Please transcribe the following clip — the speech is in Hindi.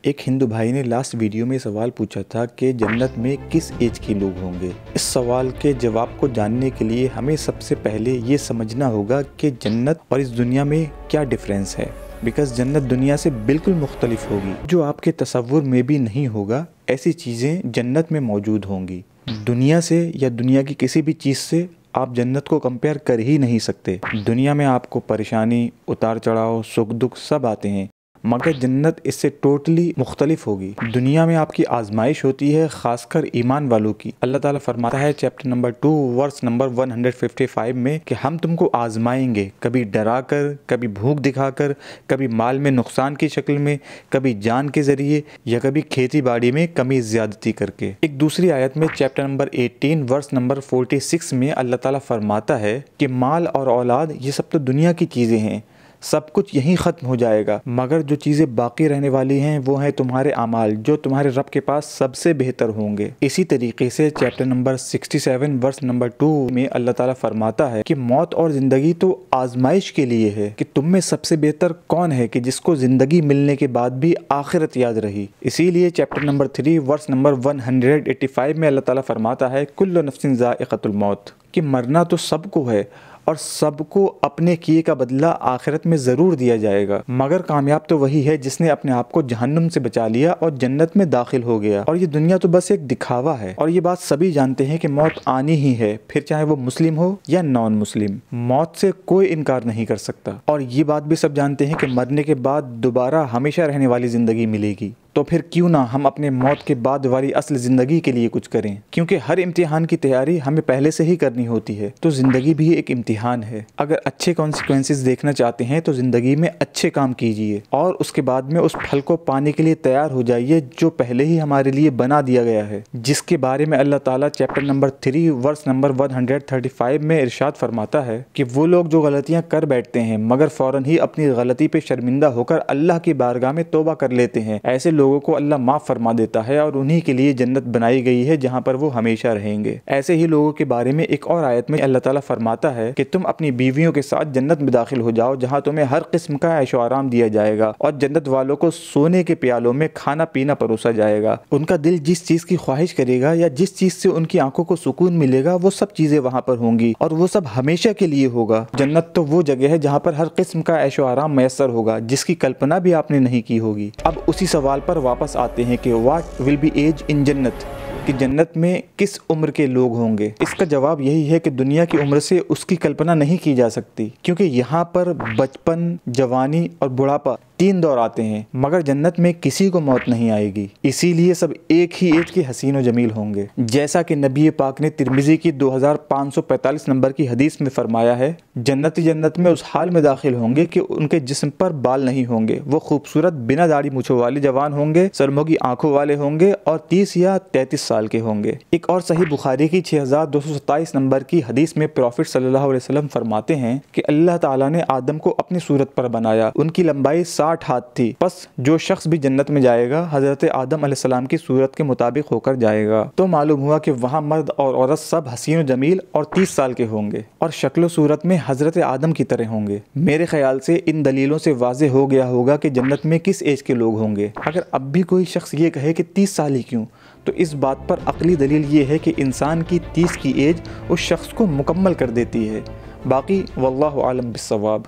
एक हिंदू भाई ने लास्ट वीडियो में सवाल पूछा था कि जन्नत में किस एज के लोग होंगे। इस सवाल के जवाब को जानने के लिए हमें सबसे पहले ये समझना होगा कि जन्नत और इस दुनिया में क्या डिफरेंस है। बिकॉज जन्नत दुनिया से बिल्कुल मुख्तलिफ होगी, जो आपके तसव्वुर में भी नहीं होगा ऐसी चीज़ें जन्नत में मौजूद होंगी। दुनिया से या दुनिया की किसी भी चीज़ से आप जन्नत को कंपेयर कर ही नहीं सकते। दुनिया में आपको परेशानी, उतार चढ़ाव, सुख दुख सब आते हैं, मगर जन्नत इससे टोटली मुख्तलिफ होगी। दुनिया में आपकी आजमाइश होती है, खासकर ईमान वालों की। अल्लाह ताला फरमाता है चैप्टर नंबर 2 वर्स नंबर 155 में कि हम तुमको आजमाएंगे, कभी डरा कर, कभी भूख दिखाकर, कभी माल में नुकसान की शक्ल में, कभी जान के ज़रिए, या कभी खेती बाड़ी में कमी ज़्यादती करके। एक दूसरी आयत में चैप्टर नंबर 18 वर्स नंबर 46 में अल्लाह ताला फरमाता है कि माल और औलाद ये सब तो दुनिया की चीज़ें हैं, सब कुछ यहीं ख़त्म हो जाएगा, मगर जो चीज़ें बाकी रहने वाली हैं वो हैं तुम्हारे अमाल, जो तुम्हारे रब के पास सबसे बेहतर होंगे। इसी तरीके से चैप्टर नंबर 67 वर्स नंबर 2 में अल्लाह ताला फरमाता है कि मौत और ज़िंदगी तो आजमाइश के लिए है कि तुम में सबसे बेहतर कौन है कि जिसको ज़िंदगी मिलने के बाद भी आखिरत याद रही। इसीलिए चैप्टर नंबर 3 वर्स नंबर 185 में अल्लाह ताला फरमाता है कुल्लु नफ्सिन ज़ाइक़तुल मौत, कि मरना तो सबको है और सबको अपने किए का बदला आखिरत में ज़रूर दिया जाएगा, मगर कामयाब तो वही है जिसने अपने आप को जहन्नुम से बचा लिया और जन्नत में दाखिल हो गया। और ये दुनिया तो बस एक दिखावा है, और ये बात सभी जानते हैं कि मौत आनी ही है, फिर चाहे वो मुस्लिम हो या नॉन मुस्लिम। मौत से कोई इनकार नहीं कर सकता। और ये बात भी सब जानते हैं कि मरने के बाद दोबारा हमेशा रहने वाली ज़िंदगी मिलेगी। तो फिर क्यों ना हम अपने मौत के बाद वाली असल ज़िंदगी के लिए कुछ करें, क्योंकि हर इम्तिहान की तैयारी हमें पहले से ही करनी होती है। तो ज़िंदगी भी एक इम्तिहान है। अगर अच्छे कॉन्सिक्वेंसेस देखना चाहते हैं तो ज़िंदगी में अच्छे काम कीजिए और उसके बाद में उस फल को पाने के लिए तैयार हो जाइए जो पहले ही हमारे लिए बना दिया गया है, जिसके बारे में अल्लाह ताला चैप्टर नंबर 3 वर्स नंबर 135 में इरशाद फरमाता है कि वो लोग जो गलतियाँ कर बैठते हैं मगर फ़ौरन ही अपनी गलती पे शर्मिंदा होकर अल्लाह की बारगाह में तौबा कर लेते हैं, ऐसे लोगों को अल्लाह माफ़ फरमा देता है और उन्हीं के लिए जन्नत बनाई गई है जहां पर वो हमेशा रहेंगे। ऐसे ही लोगों के बारे में एक और आयत में अल्लाह ताला फरमाता है कि तुम अपनी बीवियों के साथ जन्नत में दाखिल हो जाओ जहां तुम्हें हर किस्म का ऐशो आराम दिया जाएगा और जन्नत वालों को सोने के प्यालों में खाना पीना परोसा जाएगा। उनका दिल जिस चीज़ की ख्वाहिश करेगा या जिस चीज़ से उनकी आंखों को सुकून मिलेगा वो सब चीज़ें वहाँ पर होंगी और वो सब हमेशा के लिए होगा। जन्नत तो वो जगह है जहाँ पर हर किस्म का ऐशो आराम मैसर होगा जिसकी कल्पना भी आपने नहीं की होगी। अब उसी सवाल पर वापस आते हैं कि what will be as in जन्नत, कि जन्नत में किस उम्र के लोग होंगे। इसका जवाब यही है कि दुनिया की उम्र से उसकी कल्पना नहीं की जा सकती, क्योंकि यहाँ पर बचपन, जवानी और बुढ़ापा 3 दौर आते हैं, मगर जन्नत में किसी को मौत नहीं आएगी। इसीलिए सब एक ही एज के हसीन और जमील होंगे। जैसा कि नबी पाक ने तिरमिज़ी की 2545 नंबर की हदीस में फरमाया है, जन्नती जन्नत में उस हाल में दाखिल होंगे कि उनके जिस्म पर बाल नहीं होंगे, वो खूबसूरत बिना दाढ़ी मूछों वाले जवान होंगे, सरमोगी आंखों वाले होंगे और 30 या 33 साल के होंगे। एक और सही बुखारी की 6227 नंबर की हदीस में प्रॉफिट सल्लल्लाहु अलैहि वसल्लम फरमाते हैं कि अल्लाह ताला ने आदम को अपनी सूरत पर बनाया, उनकी लंबाई 60 हाथ थी। बस जो शख्स भी जन्नत में जाएगा हजरत आदम अलैहिस्सलाम की सूरत के मुताबिक होकर जाएगा। तो मालूम हुआ कि वहाँ मर्द और औरत सब हसीन जमील और 30 साल के होंगे और शक्ल सूरत में हजरत आदम की तरह होंगे। मेरे ख्याल से इन दलीलों से वाज़ेह हो गया होगा कि जन्नत में किस एज के लोग होंगे। अगर अब भी कोई शख्स ये कहे कि 30 साल ही क्यों, तो इस बात पर अकली दलील ये है कि इंसान की 30 की एज उस शख्स को मुकम्मल कर देती है। बाकी वल्लाहु आलम बिस्सवाब।